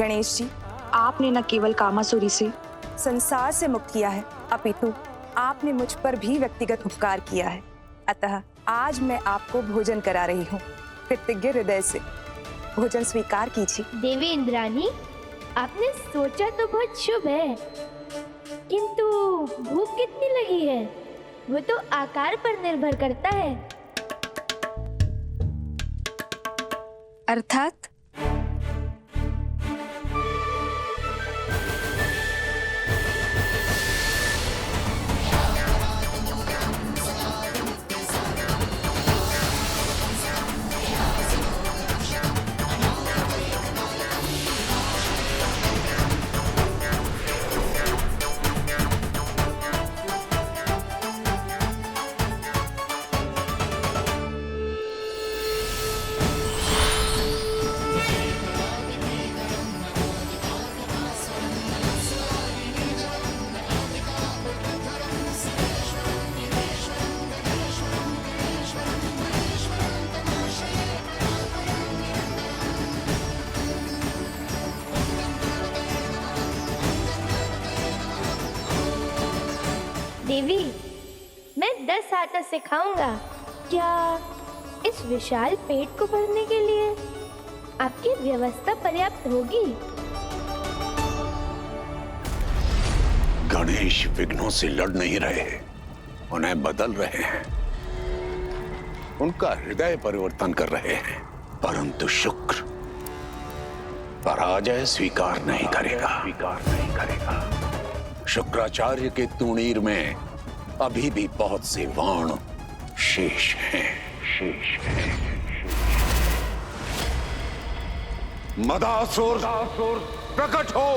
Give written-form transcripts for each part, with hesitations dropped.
गणेश जी, आपने न केवल कामासुरी से संसार से मुक्त किया है, अपितु आपने मुझ पर भी व्यक्तिगत उपकार किया है। अतः आज मैं आपको भोजन करा रही हूँ। कृतज्ञ हृदय से भोजन स्वीकार कीजिए। देवी इंद्राणी, आपने सोचा तो बहुत शुभ है, किंतु भूख कितनी लगी है वो तो आकार पर निर्भर करता है। अर्थात देवी, मैं 10 हाथों से खाऊंगा। क्या इस विशाल पेट को भरने के लिए आपकी व्यवस्था पर्याप्त होगी? गणेश विघ्नों से लड़ नहीं रहे, उन्हें बदल रहे हैं। उनका हृदय परिवर्तन कर रहे हैं, परंतु शुक्र पराजय स्वीकार नहीं करेगा। शुक्राचार्य के तूणीर में अभी भी बहुत से वाण शेष हैं। मदासुर प्रकट हो।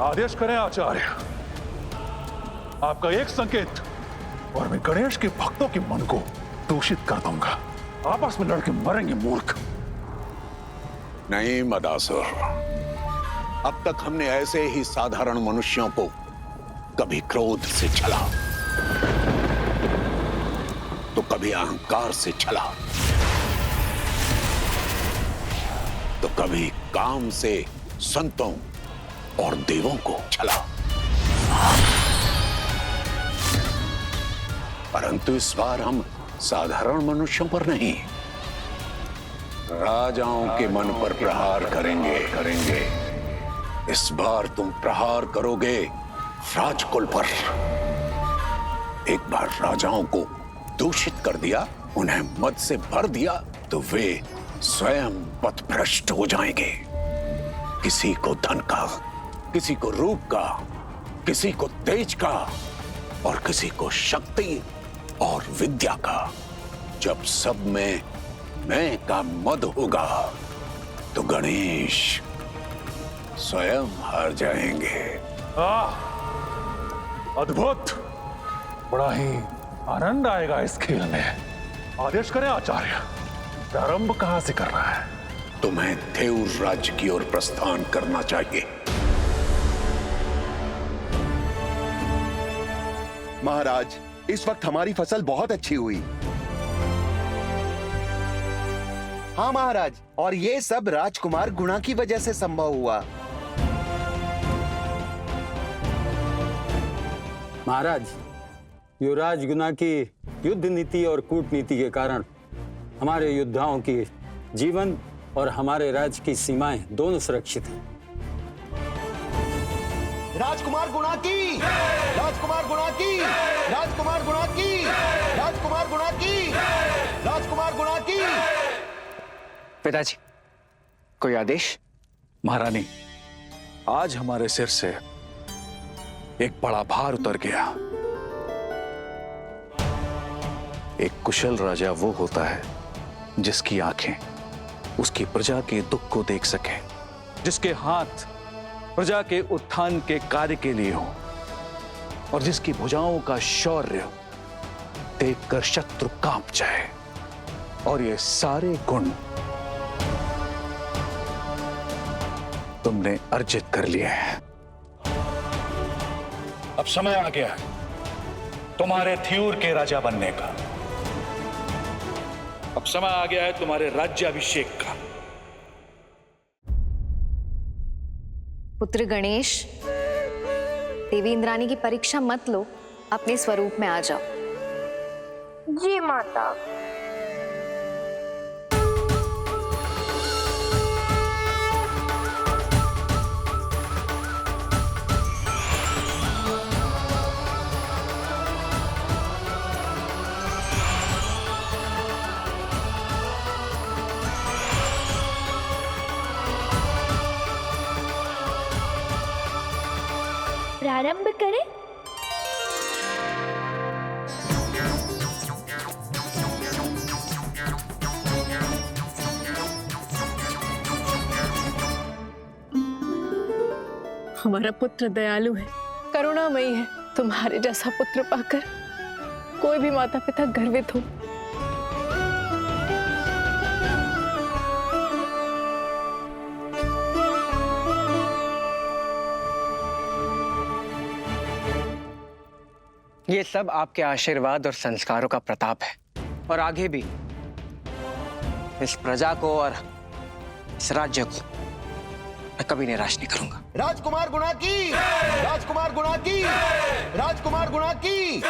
आदेश करें आचार्य। आपका एक संकेत और मैं गणेश के भक्तों के मन को दूषित कर दूंगा। आपस में लड़के मरेंगे मूर्ख। नहीं मदासुर, अब तक हमने ऐसे ही साधारण मनुष्यों को कभी क्रोध से छला तो कभी अहंकार से छला तो कभी काम से संतों और देवों को छला, परंतु इस बार हम साधारण मनुष्यों पर नहीं, राजाओं के मन पर प्रहार करेंगे। इस बार तुम प्रहार करोगे राजकुल पर। एक बार राजाओं को दूषित कर दिया, उन्हें मद से भर दिया, तो वे स्वयं पथभ्रष्ट हो जाएंगे। किसी को धन का, किसी को रूप का, किसी को तेज का और किसी को शक्ति और विद्या का। जब सब में मैं का मद होगा तो गणेश स्वयं हार जाएंगे। अद्भुत, बड़ा ही आनंद आएगा इस खेल में। आदेश करें आचार्य, प्रारंभ कहां से करना है? तुम्हें देव राज्य की ओर प्रस्थान करना चाहिए। महाराज, इस वक्त हमारी फसल बहुत अच्छी हुई। हाँ महाराज, और ये सब राजकुमार गुणा की वजह से संभव हुआ। महाराज, युवराज गुना की युद्ध नीति और कूटनीति के कारण हमारे योद्धाओं की जीवन और हमारे राज्य की सीमाएं दोनों सुरक्षित हैं। राजकुमार गुणा की, राजकुमार गुणा की, राजकुमार गुणा की, राजकुमार गुणा की, राजकुमार गुणा की। पिताजी, कोई आदेश? महारानी, आज हमारे सिर से एक बड़ा भार उतर गया। एक कुशल राजा वो होता है जिसकी आंखें उसकी प्रजा के दुख को देख सकें, जिसके हाथ प्रजा के उत्थान के कार्य के लिए हो और जिसकी भुजाओं का शौर्य देखकर शत्रु कांप जाए। और ये सारे गुण तुमने अर्जित कर लिए हैं। अब समय आ गया है तुम्हारे थ्यूर के राजा बनने का। अब समय आ गया है तुम्हारे राज्याभिषेक का। पुत्र गणेश, देवी इंद्राणी की परीक्षा मत लो, अपने स्वरूप में आ जाओ। जी माता। प्रारंभ करें। हमारा पुत्र दयालु है, करुणामयी है। तुम्हारे जैसा पुत्र पाकर कोई भी माता पिता गर्वित हो। ये सब आपके आशीर्वाद और संस्कारों का प्रताप है, और आगे भी इस प्रजा को और इस राज्य को मैं कभी निराश नहीं करूंगा। राजकुमार गुणा की, राजकुमार गुणा की, राजकुमार गुणा की।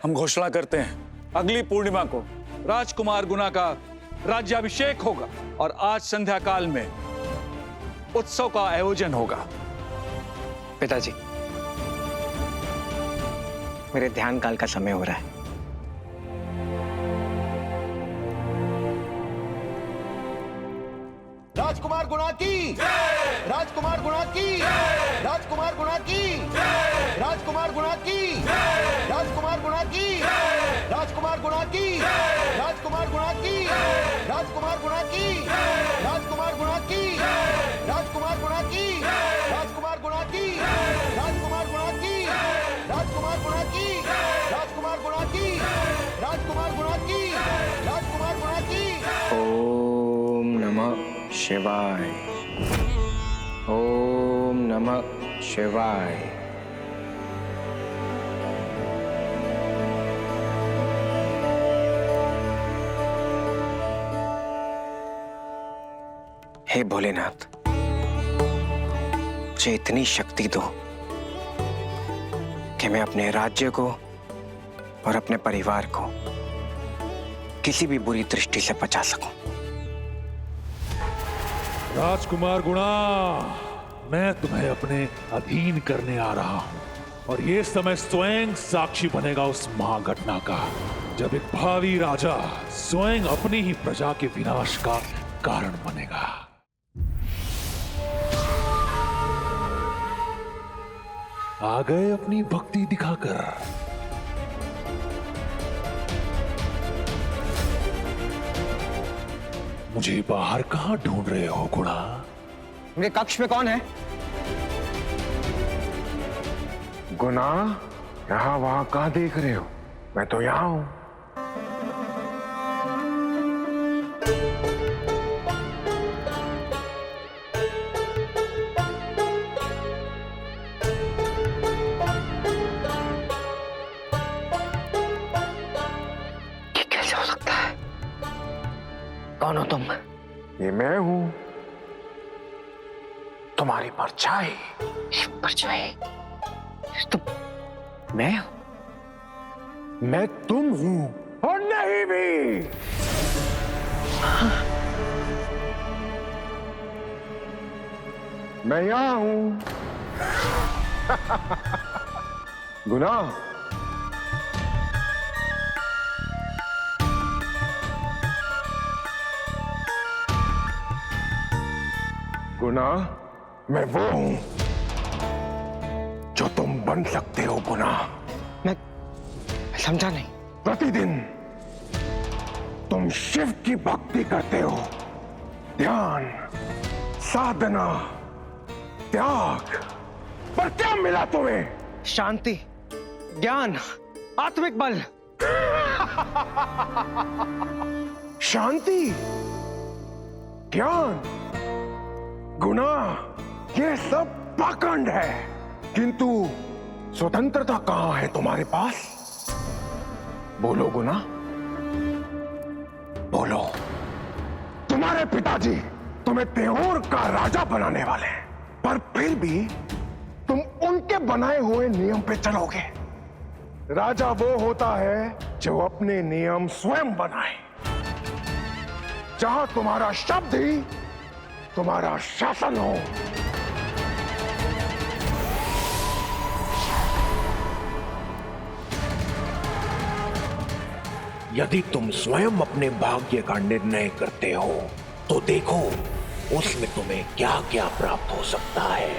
हम घोषणा करते हैं अगली पूर्णिमा को राजकुमार गुणा का राज्याभिषेक होगा और आज संध्या काल में उत्सव का आयोजन होगा। पिताजी, मेरे ध्यान काल का समय हो रहा है। राजकुमार गुणा की, राजकुमार गुणा की, राजकुमार गुणा की, राजकुमार गुणा की, राजकुमार गुणा की, राजकुमार गुणा की, राजकुमार गुणा की, राजकुमार गुणा की, राजकुमार गुणा की, राजकुमार गुणा की, राजकुमार गुणा की, राजकुमार गुणा की, राजकुमार गुणा की, राजकुमार गुणा की, राजकुमार गुणा की, राजकुमार गुणा की। ओम नमः शिवाय, ओम नमः शिवाय। हे भोलेनाथ, मुझे इतनी शक्ति दो कि मैं अपने राज्य को और अपने परिवार को किसी भी बुरी दृष्टि से बचा सकूं। राजकुमार गुणा, मैं तुम्हें अपने अधीन करने आ रहा हूं और ये समय स्वयं साक्षी बनेगा उस महाघटना का जब एक भावी राजा स्वयं अपनी ही प्रजा के विनाश का कारण बनेगा। आ गए अपनी भक्ति दिखाकर। मुझे बाहर कहां ढूंढ रहे हो गुणा? मेरे कक्ष में कौन है? गुना, यहाँ वहां कहां देख रहे हो? मैं तो यहाँ हूं। ये कैसे हो सकता है? कौन हो तुम? ये मैं हूं, तुम्हारी परछाई। परछाई? तो मैं हूं? मैं तुम हूं और नहीं भी। मैं यहां हूं। गुना, गुना, मैं वो हूं जो तुम बन सकते हो। गुना, मैं समझा नहीं। प्रतिदिन तुम शिव की भक्ति करते हो, ध्यान, साधना, त्याग, पर क्या मिला तुम्हें? शांति, ज्ञान, आत्मिक बल। शांति, ज्ञान, गुनाह, ये सब पाखंड है, किंतु स्वतंत्रता कहां है तुम्हारे पास? बोलो गुना, बोलो। तुम्हारे पिताजी तुम्हें तेहूर का राजा बनाने वाले हैं, पर फिर भी तुम उनके बनाए हुए नियम पे चलोगे। राजा वो होता है जो अपने नियम स्वयं बनाए, जहां तुम्हारा शब्द ही तुम्हारा शासन हो। यदि तुम स्वयं अपने भाग्य का निर्णय करते हो तो देखो उसमें तुम्हें क्या क्या प्राप्त हो सकता है।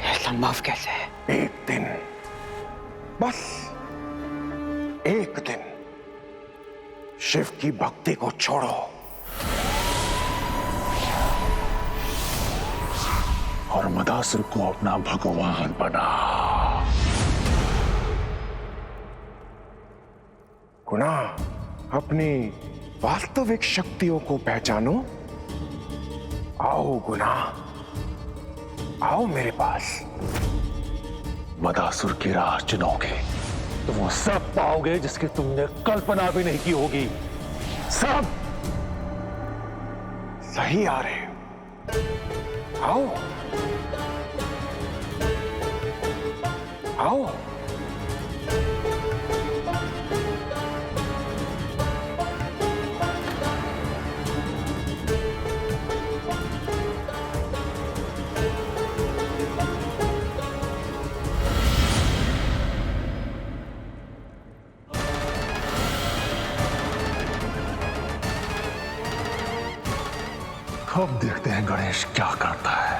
यह संभव कैसे है? एक दिन, बस एक दिन शिव की भक्ति को छोड़ो और मदासुर को अपना भगवान बना। गुना, अपनी वास्तविक शक्तियों को पहचानो। आओ गुना, आओ मेरे पास। मदासुर की राह चुनोगे तो वो सब पाओगे जिसकी तुमने कल्पना भी नहीं की होगी। सब सही आ रहे हो। आओ आओ। अब देखते हैं गणेश क्या करता है।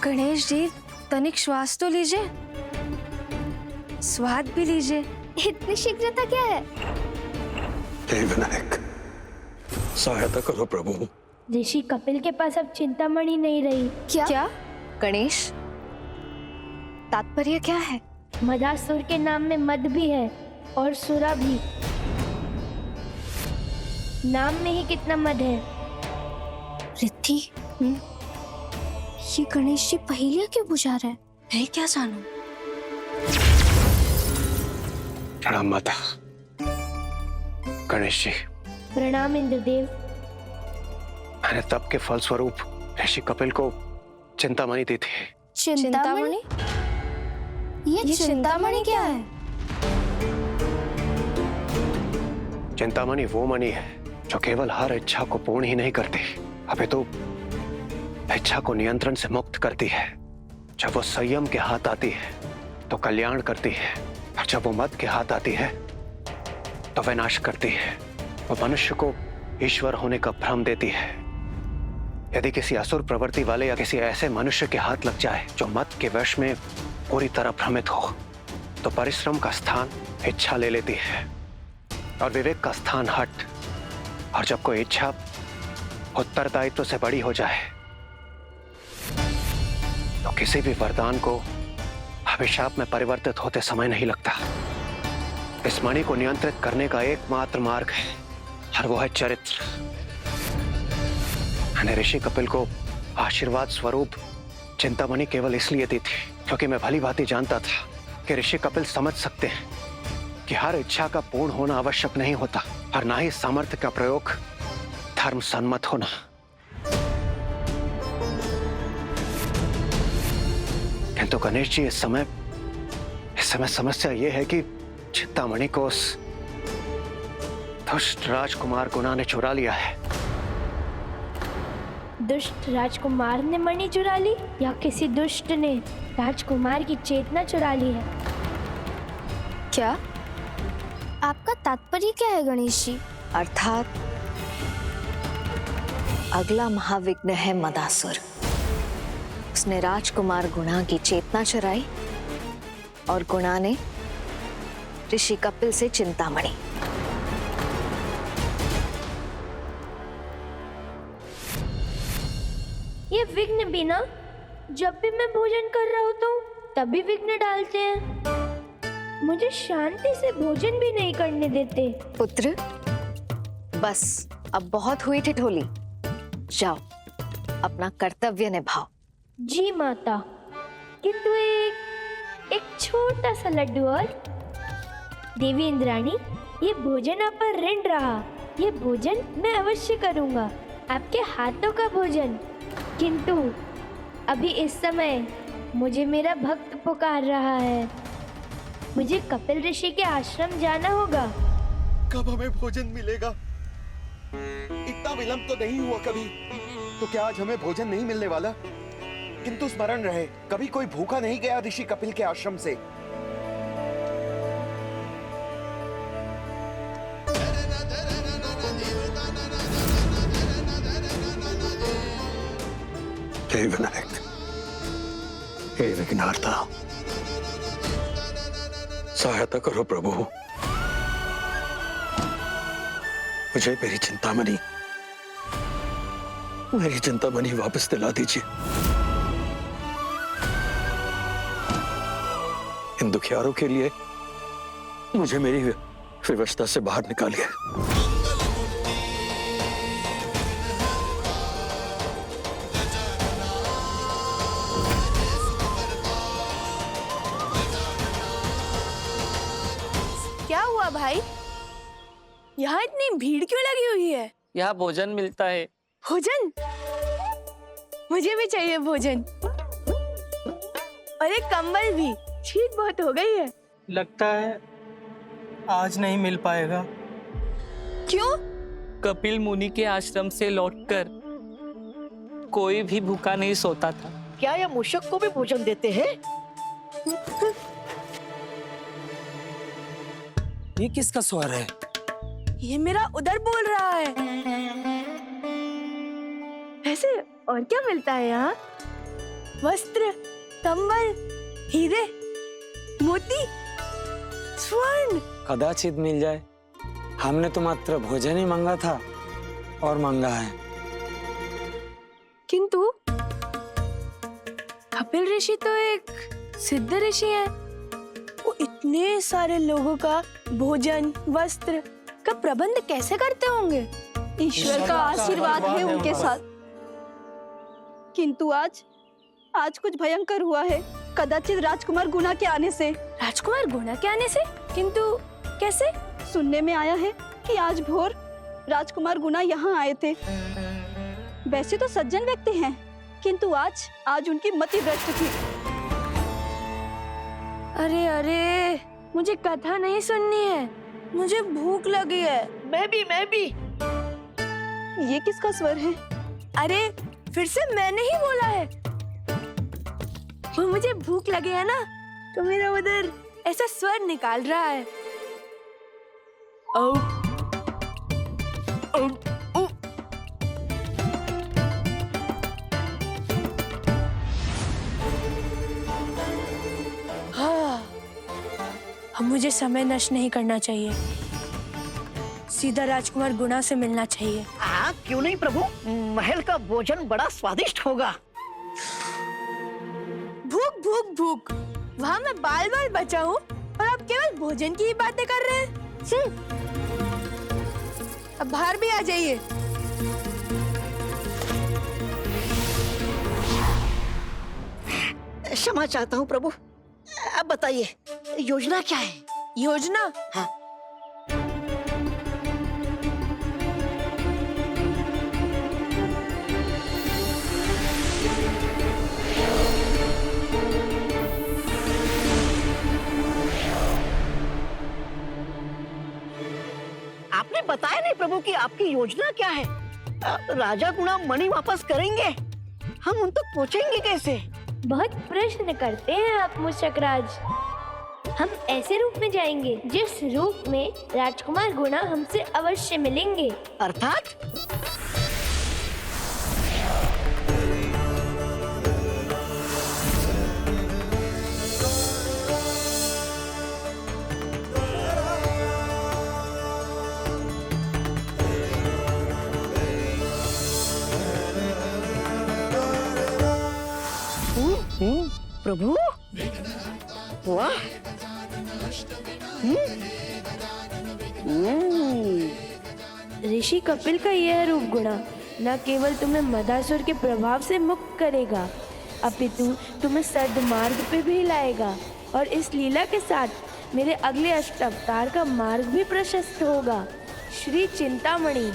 गणेश जी, तनिक श्वास तो लीजिए, स्वाद भी लीजिए। इतनी शीघ्रता क्या है? हे विनायक, सहायता करो प्रभु। ऋषि कपिल के पास अब चिंतामणि नहीं रही। क्या? गणेश, तात्पर्य क्या है? मदासुर के नाम में मद भी है और सुरा भी। नाम में ही कितना मद है। रिद्धि, ये गणेश जी पहेलियां क्यों बुझा रहा है? मैं क्या जानूं? प्रणाम माता। गणेश जी, प्रणाम इंद्रदेव। मैंने तप के फलस्वरूप ऋषि कपिल को चिंतामणि दी थी। चिंतामणि? ये चिंतामणि क्या है? चिंतामणि वो मणि है जो केवल हर इच्छा को पूर्ण ही नहीं करती, अपितु इच्छा को नियंत्रण से मुक्त करती है। जब वो संयम के हाथ आती है तो कल्याण करती है, और जब वो मद के हाथ आती है तो विनाश करती है। वो मनुष्य को ईश्वर होने का भ्रम देती है। यदि किसी असुर प्रवृत्ति वाले या किसी ऐसे मनुष्य के हाथ लग जाए जो मद के वश में पूरी तरह भ्रमित हो, तो परिश्रम का स्थान इच्छा ले लेती है और विवेक का स्थान हठ। और जब कोई इच्छा उत्तरदायित्व से बड़ी हो जाए तो किसी भी वरदान को अभिशाप में परिवर्तित होते समय नहीं लगता। इस मणि को नियंत्रित करने का एकमात्र मार्ग है, और वो है चरित्र। मैंने ऋषि कपिल को आशीर्वाद स्वरूप चिंतामणि केवल इसलिए दी थी क्योंकि मैं भली भांति जानता था कि ऋषि कपिल समझ सकते हैं कि हर इच्छा का पूर्ण होना आवश्यक नहीं होता, और ना ही सामर्थ्य का प्रयोग धर्म सम्मत होना। किंतु गणेश जी, इस समय समस्या यह है कि चिंतामणि को उस दुष्ट राजकुमार गुना ने चुरा लिया है। दुष्ट राजकुमार ने मणि चुरा ली या किसी दुष्ट ने राजकुमार की चेतना चुरा ली है? क्या आपका तात्पर्य क्या है गणेश जी? अर्थात अगला महाविघ्न है मदासुर। उसने राजकुमार गुणा की चेतना चुराई और गुणा ने ऋषि कपिल से चिंतामणि। ये विघ्न भी ना, जब भी मैं भोजन कर रहा होता हूँ तभी विघ्न डालते हैं। मुझे शांति से भोजन भी नहीं करने देते। पुत्र, बस अब बहुत हुई ठिठोली। जाओ, अपना कर्तव्य निभाओ। जी माता, किंतु एक छोटा सा लड्डू और। देवी इंद्राणी, ये भोजन आप पर ऋण रहा। ये भोजन मैं अवश्य करूंगा, आपके हाथों का भोजन। किंतु अभी इस समय मुझे मेरा भक्त पुकार रहा है। मुझे कपिल ऋषि के आश्रम जाना होगा। कब हमें भोजन मिलेगा? इतना विलंब तो नहीं हुआ कभी। तो क्या आज हमें भोजन नहीं मिलने वाला? किंतु स्मरण रहे, कभी कोई भूखा नहीं गया ऋषि कपिल के आश्रम से। हे विनायक, हे विघ्नहर्ता, सहायता करो प्रभु। मुझे मेरी चिंतामणि वापस दिला दीजिए। इन दुखियारों के लिए मुझे मेरी विवशता से बाहर निकालिए। क्या हुआ भाई? यहाँ इतनी भीड़ क्यों लगी हुई है? यहाँ भोजन मिलता है। भोजन? मुझे भी चाहिए भोजन और एक कंबल भी। शीत बहुत हो गई है। लगता है आज नहीं मिल पाएगा। क्यों? कपिल मुनि के आश्रम से लौटकर कोई भी भूखा नहीं सोता था। क्या यह मूषक को भी भोजन देते हैं? ये किसका स्वर है? ये मेरा उधर बोल रहा है। ऐसे और क्या मिलता है यहाँ? वस्त्र, कंबल, हीरे, मोती, स्वर्ण। कदाचित मिल जाए। हमने तो मात्र भोजन ही मांगा था और मांगा है। किंतु कपिल ऋषि तो एक सिद्ध ऋषि है। वो इतने सारे लोगों का भोजन, वस्त्र का प्रबंध कैसे करते होंगे? ईश्वर का आशीर्वाद है उनके साथ। किंतु आज कुछ भयंकर हुआ है, कदाचित राजकुमार गुणा के आने से। राजकुमार गुणा के आने से? किंतु कैसे? सुनने में आया है कि आज भोर राजकुमार गुणा यहाँ आए थे। वैसे तो सज्जन व्यक्ति हैं, किंतु आज उनकी मति भ्रष्ट थी। अरे अरे, मुझे कथा नहीं सुननी है, मुझे भूख लगी है। मैं भी। ये किसका स्वर है? अरे फिर से मैंने ही बोला है। वो मुझे भूख लगी है ना, तो मेरा उधर ऐसा स्वर निकाल रहा है। ओ, ओ, ओ। हाँ, अब मुझे समय नष्ट नहीं करना चाहिए। सीधा राजकुमार गुणा से मिलना चाहिए। हाँ, क्यों नहीं प्रभु? महल का भोजन बड़ा स्वादिष्ट होगा। भूख भूख भूख, वहाँ मैं बाल बाल बचा हूँ और आप केवल भोजन की ही बातें कर रहे हैं। अब बाहर भी आ जाइए। क्षमा चाहता हूँ प्रभु। अब बताइए, योजना क्या है? योजना? हाँ। आपने बताया नहीं प्रभु कि आपकी योजना क्या है? राजा गुणा मणि वापस करेंगे? हम उन तक पहुंचेंगे कैसे? बहुत प्रश्न करते हैं आप मूषकराज। हम ऐसे रूप में जाएंगे जिस रूप में राजकुमार गुणा हमसे अवश्य मिलेंगे। अर्थात? प्रभु, वाह! ऋषि कपिल का यह रूप गुणा न केवल तुम्हें मदासुर के प्रभाव से मुक्त करेगा, अपितु तुम्हें सद्मार्ग पे भी लाएगा और इस लीला के साथ मेरे अगले अष्टावतार का मार्ग भी प्रशस्त होगा। श्री चिंतामणि